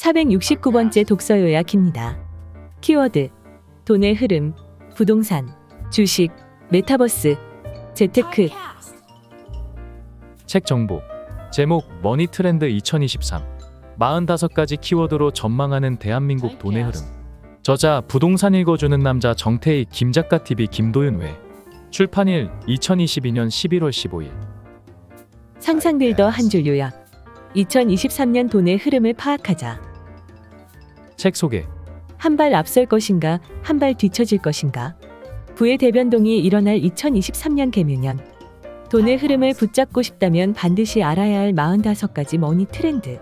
469번째 독서 요약입니다. 키워드: 돈의 흐름, 부동산, 주식, 메타버스, 재테크. 책 정보. 제목: 머니 트렌드 2023. 45가지 키워드로 전망하는 대한민국 돈의 흐름. 저자: 부동산 읽어주는 남자 정태익, 김작가TV 김도윤 외. 출판일: 2022년 11월 15일. 상상빌더 한 줄 요약. 2023년 돈의 흐름을 파악하자. 책 소개. 한 발 앞설 것인가, 한 발 뒤처질 것인가. 부의 대변동이 일어날 2023년 개묘년. 돈의 흐름을 붙잡고 싶다면 반드시 알아야 할 45가지 머니 트렌드.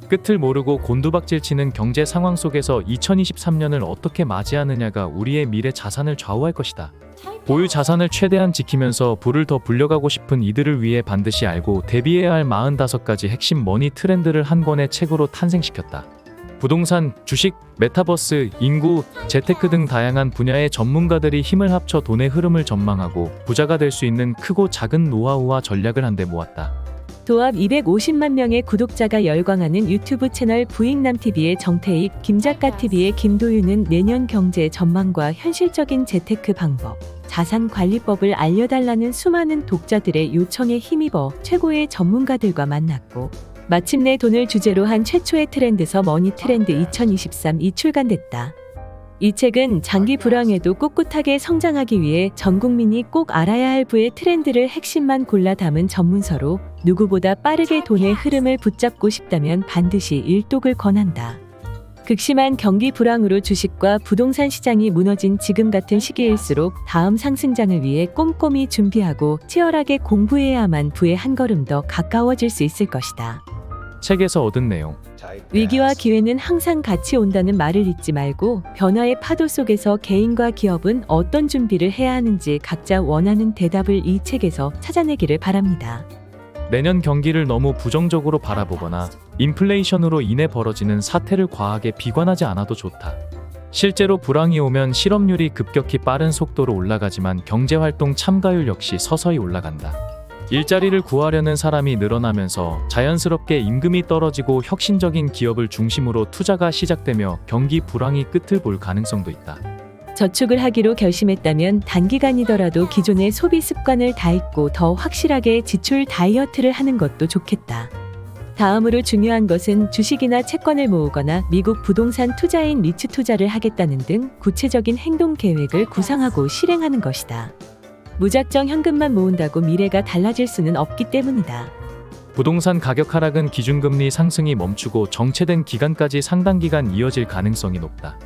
끝을 모르고 곤두박질 치는 경제 상황 속에서 2023년을 어떻게 맞이하느냐가 우리의 미래 자산을 좌우할 것이다. 보유 자산을 최대한 지키면서 부를 더 불려가고 싶은 이들을 위해 반드시 알고 대비해야 할 45가지 핵심 머니 트렌드를 한 권의 책으로 탄생시켰다. 부동산, 주식, 메타버스, 인구, 재테크 등 다양한 분야의 전문가들이 힘을 합쳐 돈의 흐름을 전망하고 부자가 될 수 있는 크고 작은 노하우와 전략을 한데 모았다. 도합 250만 명의 구독자가 열광하는 유튜브 채널 부익남TV의 정태익, 김작가TV의 김도윤은 내년 경제 전망과 현실적인 재테크 방법, 자산 관리법을 알려달라는 수많은 독자들의 요청에 힘입어 최고의 전문가들과 만났고, 마침내 돈을 주제로 한 최초의 트렌드서 머니 트렌드 2023이 출간됐다. 이 책은 장기 불황에도 꿋꿋하게 성장하기 위해 전 국민이 꼭 알아야 할 부의 트렌드를 핵심만 골라 담은 전문서로, 누구보다 빠르게 돈의 흐름을 붙잡고 싶다면 반드시 일독을 권한다. 극심한 경기 불황으로 주식과 부동산 시장이 무너진 지금 같은 시기일수록 다음 상승장을 위해 꼼꼼히 준비하고 치열하게 공부해야만 부에 한 걸음 더 가까워질 수 있을 것이다. 책에서 얻은 내용. 위기와 기회는 항상 같이 온다는 말을 잊지 말고, 변화의 파도 속에서 개인과 기업은 어떤 준비를 해야 하는지 각자 원하는 대답을 이 책에서 찾아내기를 바랍니다. 내년 경기를 너무 부정적으로 바라보거나 인플레이션으로 인해 벌어지는 사태를 과하게 비관하지 않아도 좋다. 실제로 불황이 오면 실업률이 급격히 빠른 속도로 올라가지만 경제활동 참가율 역시 서서히 올라간다. 일자리를 구하려는 사람이 늘어나면서 자연스럽게 임금이 떨어지고 혁신적인 기업을 중심으로 투자가 시작되며 경기 불황이 끝을 볼 가능성도 있다. 저축을 하기로 결심했다면 단기간이더라도 기존의 소비 습관을 다듬고 더 확실하게 지출 다이어트를 하는 것도 좋겠다. 다음으로 중요한 것은 주식이나 채권을 모으거나 미국 부동산 투자인 리츠 투자를 하겠다는 등 구체적인 행동 계획을 구상하고 실행하는 것이다. 무작정 현금만 모은다고 미래가 달라질 수는 없기 때문이다. 부동산 가격 하락은 기준금리 상승이 멈추고 정체된 기간까지 상당 기간 이어질 가능성이 높다.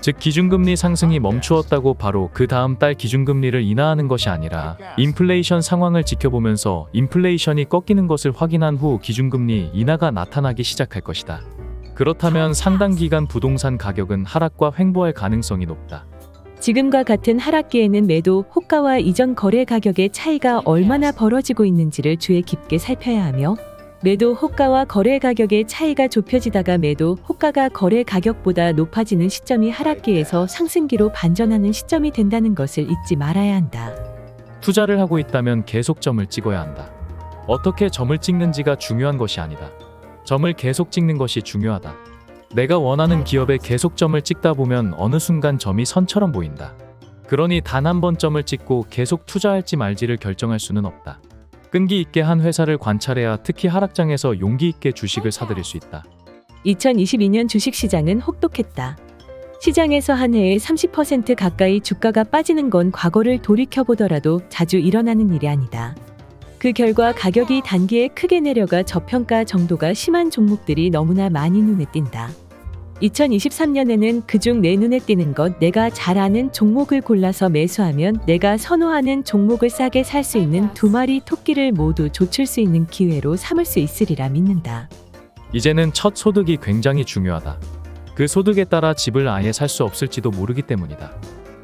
즉, 기준금리 상승이 멈추었다고 바로 그 다음 달 기준금리를 인하하는 것이 아니라 인플레이션 상황을 지켜보면서 인플레이션이 꺾이는 것을 확인한 후 기준금리 인하가 나타나기 시작할 것이다. 그렇다면 상당 기간 부동산 가격은 하락과 횡보할 가능성이 높다. 지금과 같은 하락기에는 매도 호가와 이전 거래 가격의 차이가 얼마나 벌어지고 있는지를 주의 깊게 살펴야 하며, 매도 호가와 거래 가격의 차이가 좁혀지다가 매도 호가가 거래 가격보다 높아지는 시점이 하락기에서 상승기로 반전하는 시점이 된다는 것을 잊지 말아야 한다. 투자를 하고 있다면 계속 점을 찍어야 한다. 어떻게 점을 찍는지가 중요한 것이 아니다. 점을 계속 찍는 것이 중요하다. 내가 원하는 기업에 계속 점을 찍다 보면 어느 순간 점이 선처럼 보인다. 그러니 단 한 번 점을 찍고 계속 투자할지 말지를 결정할 수는 없다. 끈기 있게 한 회사를 관찰해야 특히 하락장에서 용기 있게 주식을 사들일 수 있다. 2022년 주식시장은 혹독했다. 시장에서 한 해에 30% 가까이 주가가 빠지는 건 과거를 돌이켜보더라도 자주 일어나는 일이 아니다. 그 결과 가격이 단기에 크게 내려가 저평가 정도가 심한 종목들이 너무나 많이 눈에 띈다. 2023년에는 그중 내 눈에 띄는 것, 내가 잘 아는 종목을 골라서 매수하면 내가 선호하는 종목을 싸게 살 수 있는 2마리 토끼를 모두 좇을 수 있는 기회로 삼을 수 있으리라 믿는다. 이제는 첫 소득이 굉장히 중요하다. 그 소득에 따라 집을 아예 살 수 없을지도 모르기 때문이다.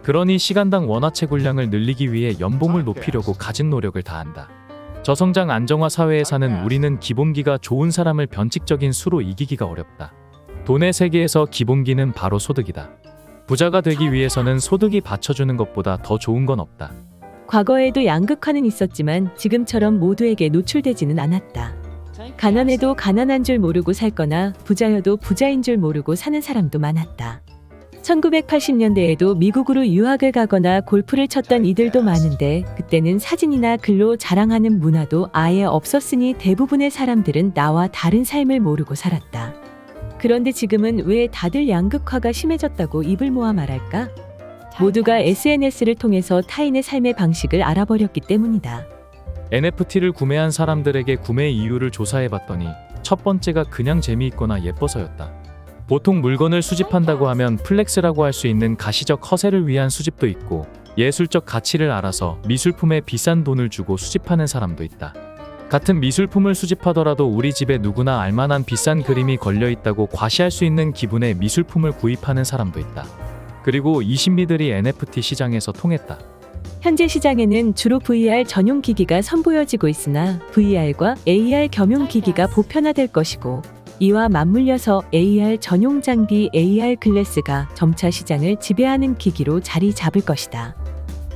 그러니 시간당 원화채굴량을 늘리기 위해 연봉을 높이려고 가진 노력을 다한다. 저성장 안정화 사회에 사는 우리는 기본기가 좋은 사람을 변칙적인 수로 이기기가 어렵다. 돈의 세계에서 기본기는 바로 소득이다. 부자가 되기 위해서는 소득이 받쳐주는 것보다 더 좋은 건 없다. 과거에도 양극화는 있었지만 지금처럼 모두에게 노출되지는 않았다. 가난해도 가난한 줄 모르고 살거나 부자여도 부자인 줄 모르고 사는 사람도 많았다. 1980년대에도 미국으로 유학을 가거나 골프를 쳤던 이들도 많은데 그때는 사진이나 글로 자랑하는 문화도 아예 없었으니 대부분의 사람들은 나와 다른 삶을 모르고 살았다. 그런데 지금은 왜 다들 양극화가 심해졌다고 입을 모아 말할까? 모두가 SNS를 통해서 타인의 삶의 방식을 알아버렸기 때문이다. NFT를 구매한 사람들에게 구매 이유를 조사해봤더니 첫 번째가 그냥 재미있거나 예뻐서였다. 보통 물건을 수집한다고 하면 플렉스라고 할 수 있는 가시적 허세를 위한 수집도 있고 예술적 가치를 알아서 미술품에 비싼 돈을 주고 수집하는 사람도 있다. 같은 미술품을 수집하더라도 우리 집에 누구나 알만한 비싼 그림이 걸려있다고 과시할 수 있는 기분의 미술품을 구입하는 사람도 있다. 그리고 이 신비들이 NFT 시장에서 통했다. 현재 시장에는 주로 VR 전용 기기가 선보여지고 있으나 VR과 AR 겸용 기기가 보편화될 것이고 이와 맞물려서 AR 전용 장비 AR 글래스가 점차 시장을 지배하는 기기로 자리 잡을 것이다.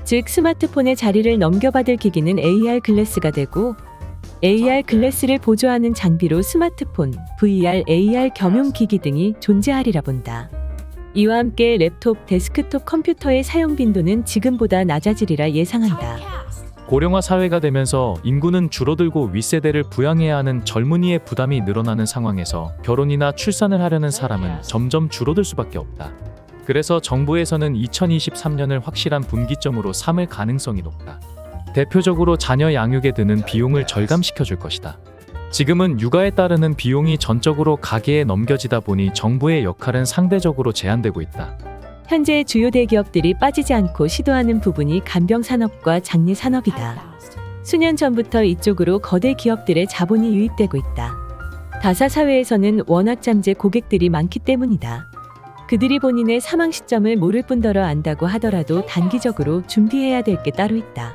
즉 스마트폰의 자리를 넘겨받을 기기는 AR 글래스가 되고 AR 글래스를 보조하는 장비로 스마트폰, VR, AR 겸용 기기 등이 존재하리라 본다. 이와 함께 랩톱, 데스크톱 컴퓨터의 사용 빈도는 지금보다 낮아지리라 예상한다. 고령화 사회가 되면서 인구는 줄어들고 윗세대를 부양해야 하는 젊은이의 부담이 늘어나는 상황에서 결혼이나 출산을 하려는 사람은 점점 줄어들 수밖에 없다. 그래서 정부에서는 2023년을 확실한 분기점으로 삼을 가능성이 높다. 대표적으로 자녀 양육에 드는 비용을 절감시켜 줄 것이다. 지금은 육아에 따르는 비용이 전적으로 가계에 넘겨지다 보니 정부의 역할은 상대적으로 제한되고 있다. 현재 주요 대기업들이 빠지지 않고 시도하는 부분이 간병산업과 장례산업이다. 수년 전부터 이쪽으로 거대 기업들의 자본이 유입되고 있다. 다사 사회에서는 워낙 잠재 고객들이 많기 때문이다. 그들이 본인의 사망 시점을 모를 뿐더러 안다고 하더라도 단기적으로 준비해야 될 게 따로 있다.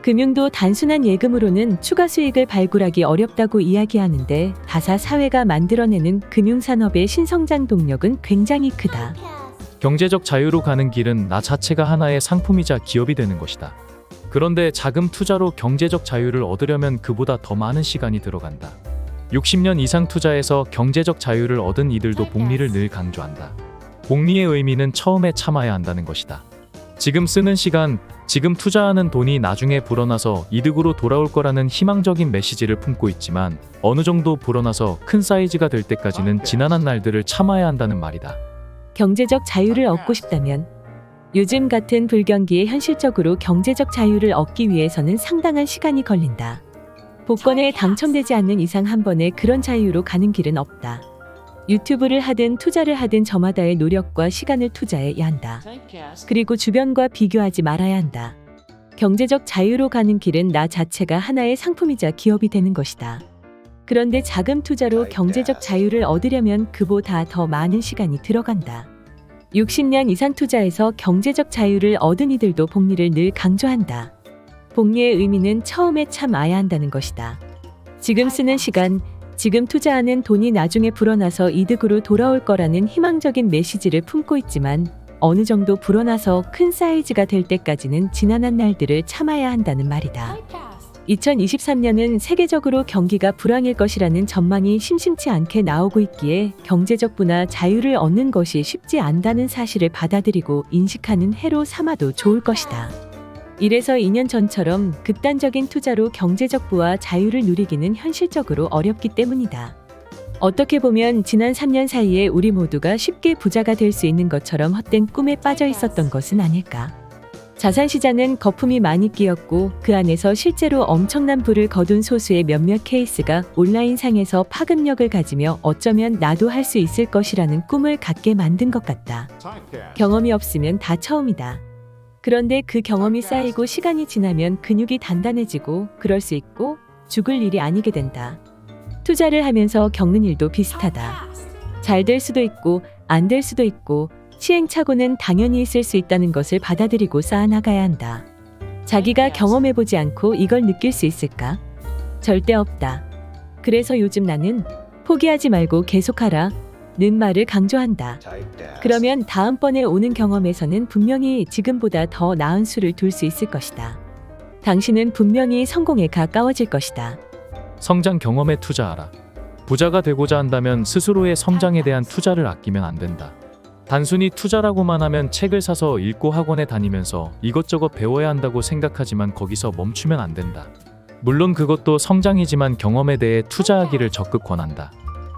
금융도 단순한 예금으로는 추가 수익을 발굴하기 어렵다고 이야기하는데 다사 사회가 만들어내는 금융산업의 신성장 동력은 굉장히 크다. 경제적 자유로 가는 길은 나 자체가 하나의 상품이자 기업이 되는 것이다. 그런데 자금 투자로 경제적 자유를 얻으려면 그보다 더 많은 시간이 들어간다. 60년 이상 투자해서 경제적 자유를 얻은 이들도 복리를 늘 강조한다. 복리의 의미는 처음에 참아야 한다는 것이다. 지금 쓰는 시간, 지금 투자하는 돈이 나중에 불어나서 이득으로 돌아올 거라는 희망적인 메시지를 품고 있지만 어느 정도 불어나서 큰 사이즈가 될 때까지는 지난한 날들을 참아야 한다는 말이다. 경제적 자유를 얻고 싶다면 요즘 같은 불경기에 현실적으로 경제적 자유를 얻기 위해서는 상당한 시간이 걸린다. 복권에 당첨되지 않는 이상 한 번에 그런 자유로 가는 길은 없다. 유튜브를 하든 투자를 하든 저마다의 노력과 시간을 투자해야 한다. 그리고 주변과 비교하지 말아야 한다. 경제적 자유로 가는 길은 나 자체가 하나의 상품이자 기업이 되는 것이다. 그런데 자금 투자로 경제적 자유를 얻으려면 그보다 더 많은 시간이 들어간다. 60년 이상 투자해서 경제적 자유를 얻은 이들도 복리를 늘 강조한다. 복리의 의미는 처음에 참아야 한다는 것이다. 지금 쓰는 시간, 지금 투자하는 돈이 나중에 불어나서 이득으로 돌아올 거라는 희망적인 메시지를 품고 있지만 어느 정도 불어나서 큰 사이즈가 될 때까지는 지난한 날들을 참아야 한다는 말이다. 2023년은 세계적으로 경기가 불황일 것이라는 전망이 심심치 않게 나오고 있기에 경제적 부나 자유를 얻는 것이 쉽지 않다는 사실을 받아들이고 인식하는 해로 삼아도 좋을 것이다. 이래서 2년 전처럼 극단적인 투자로 경제적 부와 자유를 누리기는 현실적으로 어렵기 때문이다. 어떻게 보면 지난 3년 사이에 우리 모두가 쉽게 부자가 될 수 있는 것처럼 헛된 꿈에 빠져 있었던 것은 아닐까. 자산시장은 거품이 많이 끼었고 그 안에서 실제로 엄청난 부를 거둔 소수의 몇몇 케이스가 온라인상에서 파급력을 가지며 어쩌면 나도 할 수 있을 것이라는 꿈을 갖게 만든 것 같다. 경험이 없으면 다 처음이다. 그런데 그 경험이 쌓이고 시간이 지나면 근육이 단단해지고 그럴 수 있고 죽을 일이 아니게 된다. 투자를 하면서 겪는 일도 비슷하다. 잘 될 수도 있고 안 될 수도 있고 시행착오는 당연히 있을 수 있다는 것을 받아들이고 쌓아나가야 한다. 자기가 경험해보지 않고 이걸 느낄 수 있을까? 절대 없다. 그래서 요즘 나는 포기하지 말고 계속하라 는 말을 강조한다. 그러면 다음번에 오는 경험에서는 분명히 지금보다 더 나은 수를 둘 수 있을 것이다. 당신은 분명히 성공에 가까워질 것이다. 성장 경험에 투자하라. 부자가 되고자 한다면 스스로의 성장에 대한 투자를 아끼면 안 된다. 단순히 투자라고만 하면 책을 사서 읽고 학원에 다니면서 이것저것 배워야 한다고 생각하지만 거기서 멈추면 안 된다. 물론 그것도 성장이지만 경험에 대해 투자하기를 적극 권한다.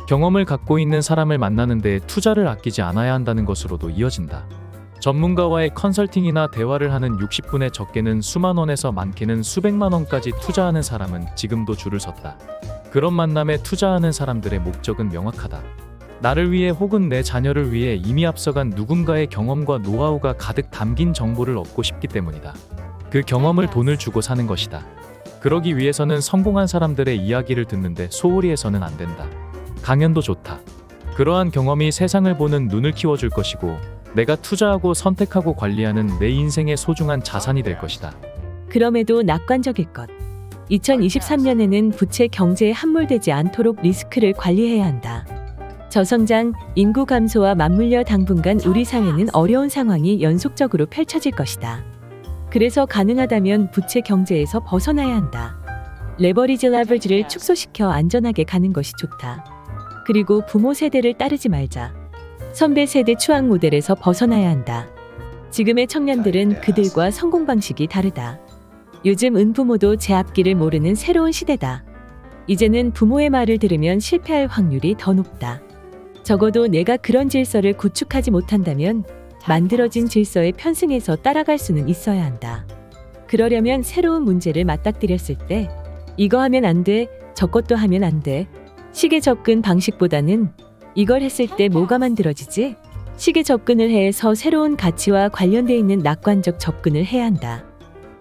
경험을 갖고 있는 사람을 만나는 데 투자를 아끼지 않아야 한다는 것으로도 이어진다. 전문가와의 컨설팅이나 대화를 하는 60분에 적게는 수만 원에서 많게는 수백만 원까지 투자하는 사람은 지금도 줄을 섰다. 그런 만남에 투자하는 사람들의 목적은 명확하다. 나를 위해 혹은 내 자녀를 위해 이미 앞서간 누군가의 경험과 노하우가 가득 담긴 정보를 얻고 싶기 때문이다. 그 경험을 돈을 주고 사는 것이다. 그러기 위해서는 성공한 사람들의 이야기를 듣는데 소홀히 해서는 안 된다. 강연도 좋다. 그러한 경험이 세상을 보는 눈을 키워줄 것이고 내가 투자하고 선택하고 관리하는 내 인생의 소중한 자산이 될 것이다. 그럼에도 낙관적일 것. 2023년에는 부채 경제에 함몰되지 않도록 리스크를 관리해야 한다. 저성장, 인구 감소와 맞물려 당분간 우리 사회는 어려운 상황이 연속적으로 펼쳐질 것이다. 그래서 가능하다면 부채 경제에서 벗어나야 한다. 레버리지를 축소시켜 안전하게 가는 것이 좋다. 그리고 부모 세대를 따르지 말자. 선배 세대 추앙 모델에서 벗어나야 한다. 지금의 청년들은 그들과 성공 방식이 다르다. 요즘 은부모도 제 앞길을 모르는 새로운 시대다. 이제는 부모의 말을 들으면 실패할 확률이 더 높다. 적어도 내가 그런 질서를 구축하지 못한다면 만들어진 질서에 편승해서 따라갈 수는 있어야 한다. 그러려면 새로운 문제를 맞닥뜨렸을 때 이거 하면 안 돼, 저것도 하면 안 돼. 시계 접근 방식보다는 이걸 했을 때 뭐가 만들어지지? 시계 접근을 해서 새로운 가치와 관련돼 있는 낙관적 접근을 해야 한다.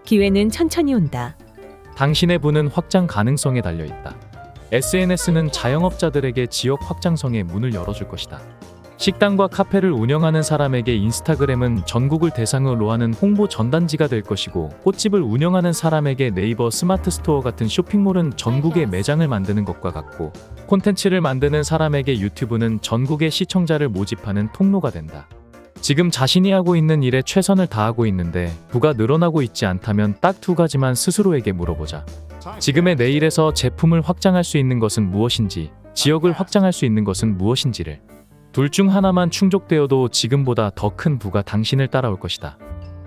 기회는 천천히 온다. 당신의 부는 확장 가능성에 달려있다. SNS는 자영업자들에게 지역 확장성의 문을 열어줄 것이다. 식당과 카페를 운영하는 사람에게 인스타그램은 전국을 대상으로 하는 홍보 전단지가 될 것이고 꽃집을 운영하는 사람에게 네이버 스마트 스토어 같은 쇼핑몰은 전국에 매장을 만드는 것과 같고 콘텐츠를 만드는 사람에게 유튜브는 전국의 시청자를 모집하는 통로가 된다. 지금 자신이 하고 있는 일에 최선을 다하고 있는데 부가 늘어나고 있지 않다면 딱 두 가지만 스스로에게 물어보자. 지금의 내 일에서 제품을 확장할 수 있는 것은 무엇인지, 지역을 확장할 수 있는 것은 무엇인지를. 둘 중 하나만 충족되어도 지금보다 더 큰 부가 당신을 따라올 것이다.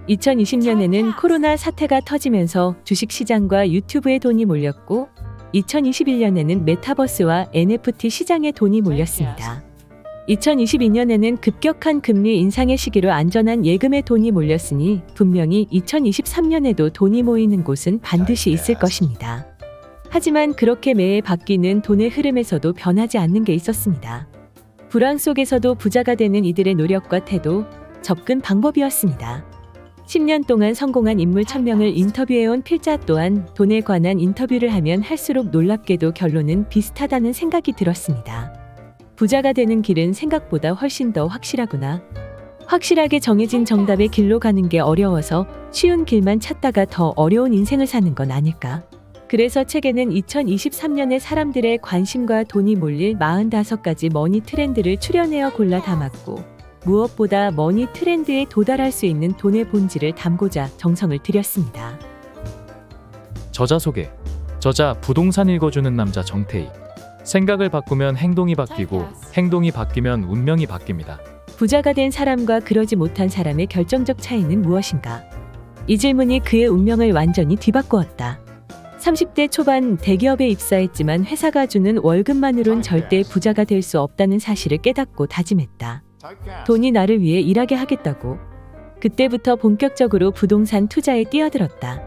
2020년에는 코로나 사태가 터지면서 주식시장과 유튜브에 돈이 몰렸고 2021년에는 메타버스와 NFT 시장에 돈이 몰렸습니다. 2022년에는 급격한 금리 인상의 시기로 안전한 예금에 돈이 몰렸으니 분명히 2023년에도 돈이 모이는 곳은 반드시 있을 것입니다. 하지만 그렇게 매해 바뀌는 돈의 흐름에서도 변하지 않는 게 있었습니다. 불황 속에서도 부자가 되는 이들의 노력과 태도, 접근 방법이었습니다. 10년 동안 성공한 인물 1000명을 인터뷰해온 필자 또한 돈에 관한 인터뷰를 하면 할수록 놀랍게도 결론은 비슷하다는 생각이 들었습니다. 부자가 되는 길은 생각보다 훨씬 더 확실하구나. 확실하게 정해진 정답의 길로 가는 게 어려워서 쉬운 길만 찾다가 더 어려운 인생을 사는 건 아닐까? 그래서 책에는 2023년에 사람들의 관심과 돈이 몰릴 45가지 머니 트렌드를 추려내어 골라 담았고 무엇보다 머니 트렌드에 도달할 수 있는 돈의 본질을 담고자 정성을 들였습니다. 저자 소개. 저자 부동산 읽어주는 남자 정태희. 생각을 바꾸면 행동이 바뀌고 행동이 바뀌면 운명이 바뀝니다. 부자가 된 사람과 그러지 못한 사람의 결정적 차이는 무엇인가? 이 질문이 그의 운명을 완전히 뒤바꾸었다. 30대 초반 대기업에 입사했지만 회사가 주는 월급만으론 절대 부자가 될 수 없다는 사실을 깨닫고 다짐했다. 돈이 나를 위해 일하게 하겠다고. 그때부터 본격적으로 부동산 투자에 뛰어들었다.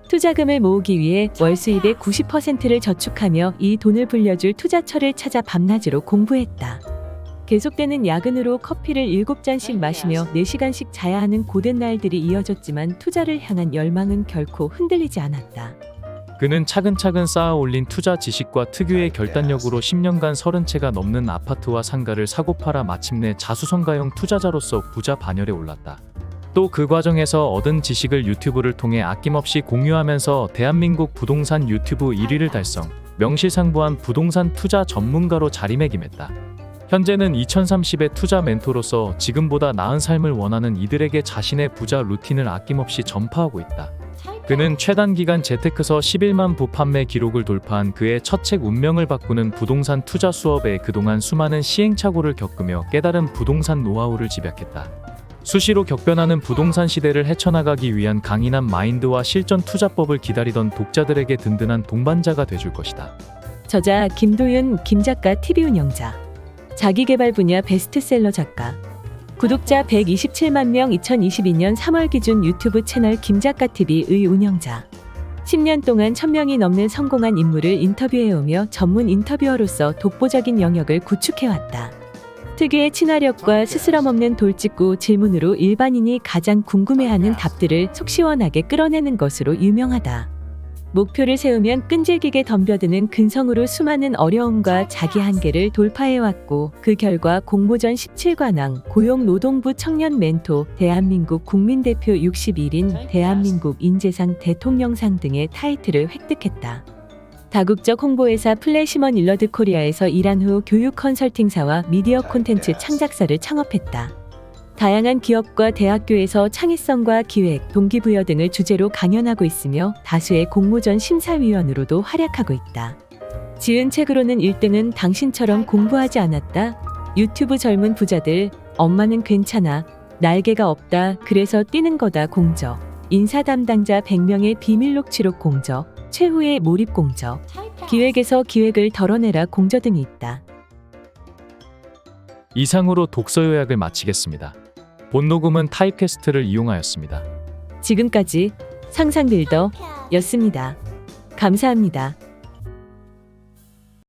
투자금을 모으기 위해 월 수입의 90%를 저축하며 이 돈을 불려줄 투자처를 찾아 밤낮으로 공부했다. 계속되는 야근으로 커피를 7잔씩 마시며 4시간씩 자야 하는 고된 날들이 이어졌지만 투자를 향한 열망은 결코 흔들리지 않았다. 그는 차근차근 쌓아 올린 투자 지식과 특유의 결단력으로 10년간 30채가 넘는 아파트와 상가를 사고 팔아 마침내 자수성가형 투자자로서 부자 반열에 올랐다. 또 그 과정에서 얻은 지식을 유튜브를 통해 아낌없이 공유하면서 대한민국 부동산 유튜브 1위를 달성, 명실상부한 부동산 투자 전문가로 자리매김했다. 현재는 2030의 투자 멘토로서 지금보다 나은 삶을 원하는 이들에게 자신의 부자 루틴을 아낌없이 전파하고 있다. 그는 최단기간 재테크서 11만 부 판매 기록을 돌파한 그의 첫 책 운명을 바꾸는 부동산 투자 수업에 그동안 수많은 시행착오를 겪으며 깨달은 부동산 노하우를 집약했다. 수시로 격변하는 부동산 시대를 헤쳐나가기 위한 강인한 마인드와 실전 투자법을 기다리던 독자들에게 든든한 동반자가 돼줄 것이다. 저자 김도윤, 김작가 TV 운영자, 자기개발 분야 베스트셀러 작가, 구독자 127만 명 2022년 3월 기준 유튜브 채널 김작가TV의 운영자, 10년 동안 1000명이 넘는 성공한 인물을 인터뷰해오며 전문 인터뷰어로서 독보적인 영역을 구축해왔다. 특유의 친화력과 스스럼 없는 돌직구 질문으로 일반인이 가장 궁금해하는 답들을 속 시원하게 끌어내는 것으로 유명하다. 목표를 세우면 끈질기게 덤벼드는 근성으로 수많은 어려움과 자기 한계를 돌파해왔고 그 결과 공모전 17관왕, 고용노동부 청년 멘토, 대한민국 국민대표 61인, 대한민국 인재상 대통령상 등의 타이틀을 획득했다. 다국적 홍보회사 플래시먼 일러드 코리아에서 일한 후 교육 컨설팅사와 미디어 콘텐츠 창작사를 창업했다. 다양한 기업과 대학교에서 창의성과 기획, 동기부여 등을 주제로 강연하고 있으며 다수의 공모전 심사위원으로도 활약하고 있다. 지은 책으로는 1등은 당신처럼 공부하지 않았다, 유튜브 젊은 부자들, 엄마는 괜찮아, 날개가 없다, 그래서 뛰는 거다 공저, 인사 담당자 100명의 비밀 녹취록 공저, 최후의 몰입 공저, 기획에서 기획을 덜어내라 공저 등이 있다. 이상으로 독서 요약을 마치겠습니다. 본 녹음은 타입캐스트를 이용하였습니다. 지금까지 상상빌더였습니다. 감사합니다.